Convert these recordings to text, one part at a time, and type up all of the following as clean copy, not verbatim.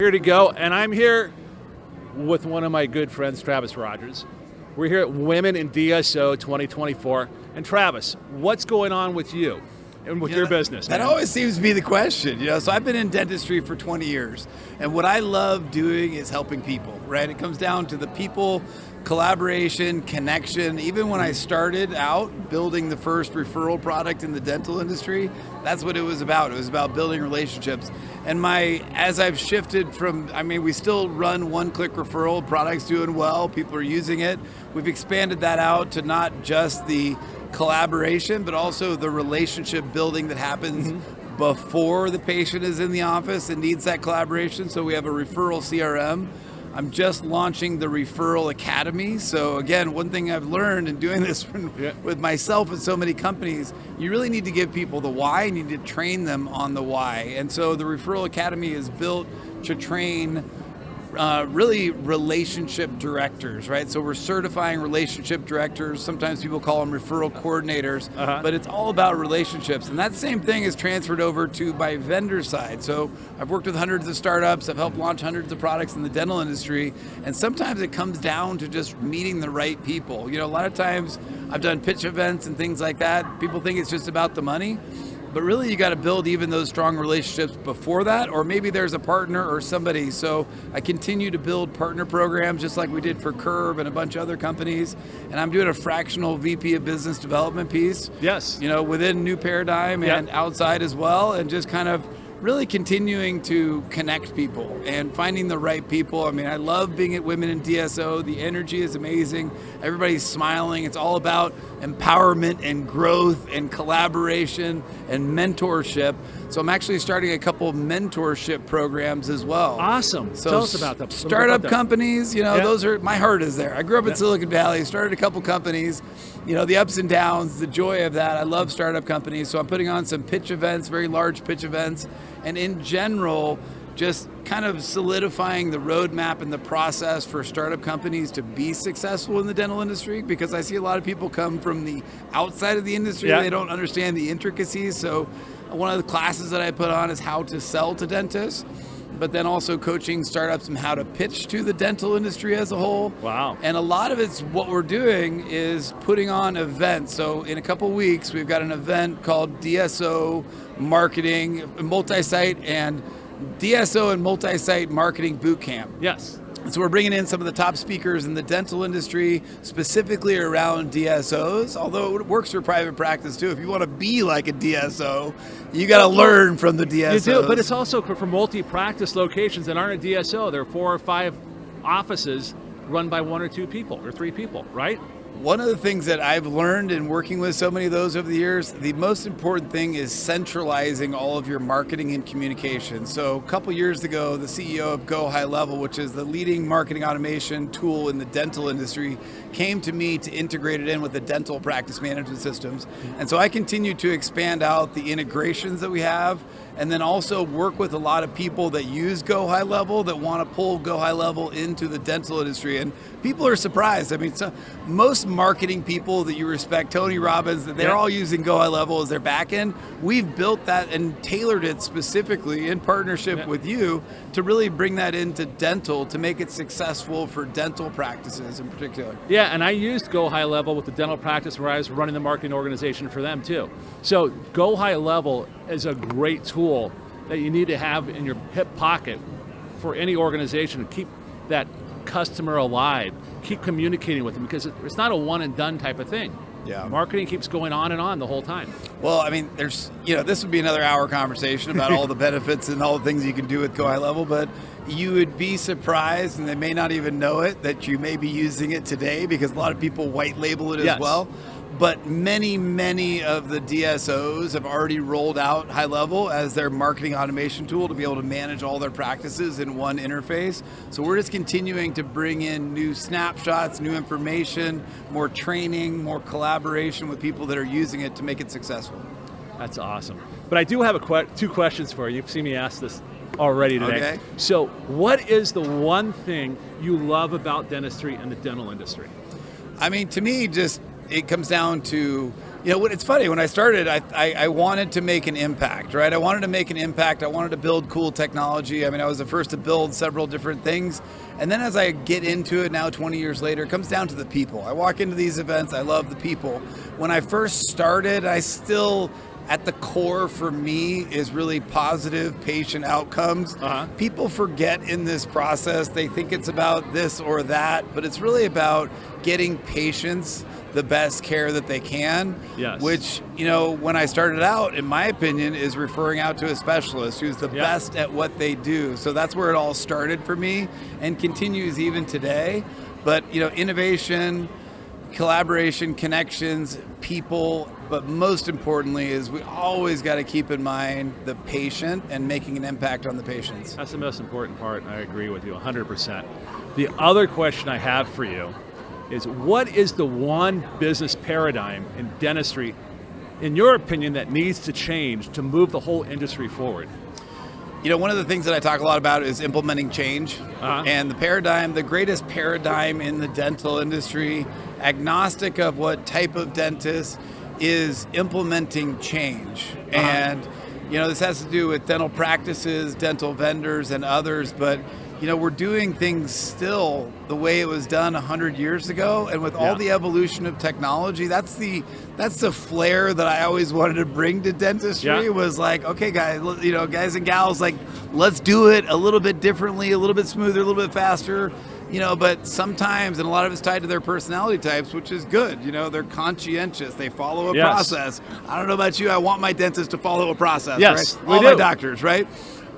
Here to go, and I'm here with one of my good friends, Travis Rodgers. We're here at Women in DSO 2024. And Travis, what's going on with you and with your business? That always seems to be the question. So I've been in dentistry for 20 years, and what I love doing is helping people, right? It comes down to the people, collaboration, connection. Even when I started out building the first referral product in the dental industry, that's what it was about. It was about building relationships. And as I've shifted from, we still run one-click referral, products doing well, people are using it. We've expanded that out to not just the collaboration, but also the relationship building that happens before the patient is in the office and needs that collaboration. So we have a referral CRM. I'm just launching the Referral Academy. So again, one thing I've learned in doing this with myself and so many companies, you really need to give people the why and you need to train them on the why. And so the Referral Academy is built to train really relationship directors, right? So we're certifying relationship directors. Sometimes people call them referral coordinators, but it's all about relationships. And that same thing is transferred over to my vendor side. So I've worked with hundreds of startups. I've helped launch hundreds of products in the dental industry. And sometimes it comes down to just meeting the right people. A lot of times I've done pitch events and things like that. People think it's just about the money. But really, you got to build even those strong relationships before that, or maybe there's a partner or somebody. So I continue to build partner programs just like we did for Curve and a bunch of other companies. And I'm doing a fractional VP of business development piece. Yes. Within New Paradigm and outside as well, and just kind of really continuing to connect people and finding the right people. I love being at Women in DSO. The energy is amazing. Everybody's smiling. It's all about empowerment and growth and collaboration and mentorship. So I'm actually starting a couple of mentorship programs as well. Awesome. So tell us about them. Startup companies, those are, my heart is there. I grew up in Silicon Valley, started a couple companies, the ups and downs, the joy of that. I love startup companies. So I'm putting on some pitch events, very large pitch events. And in general, just kind of solidifying the roadmap and the process for startup companies to be successful in the dental industry, because I see a lot of people come from the outside of the industry. They don't understand the intricacies. So one of the classes that I put on is how to sell to dentists, but then also coaching startups on how to pitch to the dental industry as a whole. Wow. And a lot of it's what we're doing is putting on events. So in a couple weeks, we've got an event called DSO Marketing, Multi-Site and DSO and Multi-Site Marketing Bootcamp. Yes. So we're bringing in some of the top speakers in the dental industry, specifically around DSOs, although it works for private practice too. If you want to be like a DSO, you got to learn from the DSOs. You do, but it's also for multi-practice locations that aren't a DSO. There are 4 or 5 offices run by 1 or 2 people or 3 people, right? One of the things that I've learned in working with so many of those over the years, the most important thing is centralizing all of your marketing and communication. So a couple years ago, the CEO of Go High Level, which is the leading marketing automation tool in the dental industry, came to me to integrate it in with the dental practice management systems. And so I continue to expand out the integrations that we have, and then also work with a lot of people that use Go High Level that want to pull Go High Level into the dental industry. And people are surprised. Most marketing people that you respect, Tony Robbins, they're all using Go High Level as their back end. We've built that and tailored it specifically in partnership with you to really bring that into dental to make it successful for dental practices in particular. Yeah, and I used Go High Level with the dental practice where I was running the marketing organization for them too. So Go High Level is a great tool that you need to have in your hip pocket for any organization to keep that customer alive, keep communicating with them, because it's not a one and done type of thing. Yeah. Marketing keeps going on and on the whole time. Well, there's, this would be another hour conversation about all the benefits and all the things you can do with Go High Level, but you would be surprised, and they may not even know it, that you may be using it today, because a lot of people white label it as well. But many, many of the DSOs have already rolled out High Level as their marketing automation tool to be able to manage all their practices in one interface. So we're just continuing to bring in new snapshots, new information, more training, more collaboration with people that are using it to make it successful. That's awesome. But I do have 2 questions for you. You've seen me ask this already today. Okay. So what is the one thing you love about dentistry and the dental industry? To me, just it comes down to You know, it's funny, when I started, I wanted to make an impact, right? I wanted to make an impact. I wanted to build cool technology. I mean, I was the first to build several different things. And then as I get into it now, 20 years later, it comes down to the people. I walk into these events, I love the people. When I first started, I still, at the core for me, is really positive patient outcomes. People forget in this process, they think it's about this or that, but it's really about getting patients the best care that they can, which, you know, when I started out, in my opinion, is referring out to a specialist who's the best at what they do. So that's where it all started for me and continues even today. But, you know, innovation, collaboration, connections, people, but most importantly is we always got to keep in mind the patient and making an impact on the patients. That's the most important part, and I agree with you 100%. The other question I have for you is, what is the one business paradigm in dentistry, in your opinion, that needs to change to move the whole industry forward? You know, one of the things that I talk a lot about is implementing change. And the paradigm, the greatest paradigm in the dental industry, agnostic of what type of dentist, is implementing change. And, you know, this has to do with dental practices, dental vendors, and others, but you know, we're doing things still the way it was done 100 years ago, and with all the evolution of technology, that's the flair that I always wanted to bring to dentistry. Was like, okay, guys, you know, guys and gals, like, let's do it a little bit differently, a little bit smoother, a little bit faster, you know. But sometimes, and a lot of it's tied to their personality types, which is good. You know, they're conscientious, they follow a process. I don't know about you, I want my dentist to follow a process, right? All my doctors, right?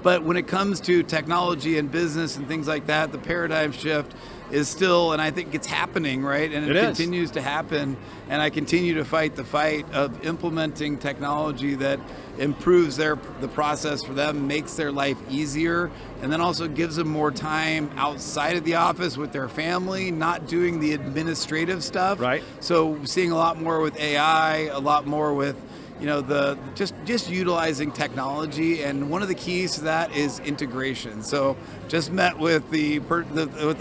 But when it comes to technology and business and things like that, the paradigm shift is still, and I think it's happening, right? And it continues to happen. And I continue to fight the fight of implementing technology that improves the process for them, makes their life easier, and then also gives them more time outside of the office with their family, not doing the administrative stuff. Right. So seeing a lot more with AI, a lot more with, you know, just utilizing technology, and one of the keys to that is integration. So just met with the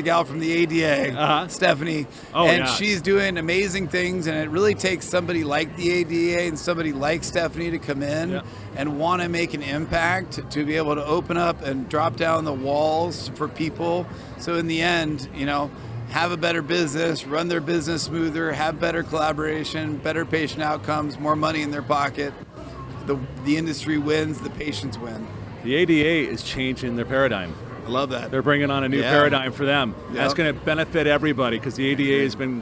gal from the ADA, Stephanie, and she's doing amazing things, and it really takes somebody like the ADA and somebody like Stephanie to come in and want to make an impact, to be able to open up and drop down the walls for people. So in the end, you know, have a better business, run their business smoother, have better collaboration, better patient outcomes, more money in their pocket. The industry wins, the patients win. The ADA is changing their paradigm. I love that. They're bringing on a new paradigm for them. That's going to benefit everybody, because the ADA has been,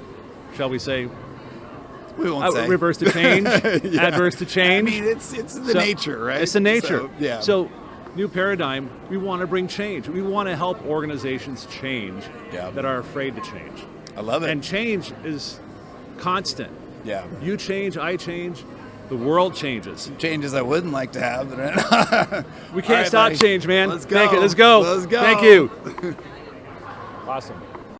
shall we say, we won't say reverse to change, adverse to change. I mean, it's the nature, right? It's the nature. So new paradigm, we want to bring change. We want to help organizations change that are afraid to change. I love it. And change is constant. Yeah. You change, I change, the world changes. Changes I wouldn't like to have. We can't stop change, man. Let's go. Let's go. Let's go. Thank you. Awesome.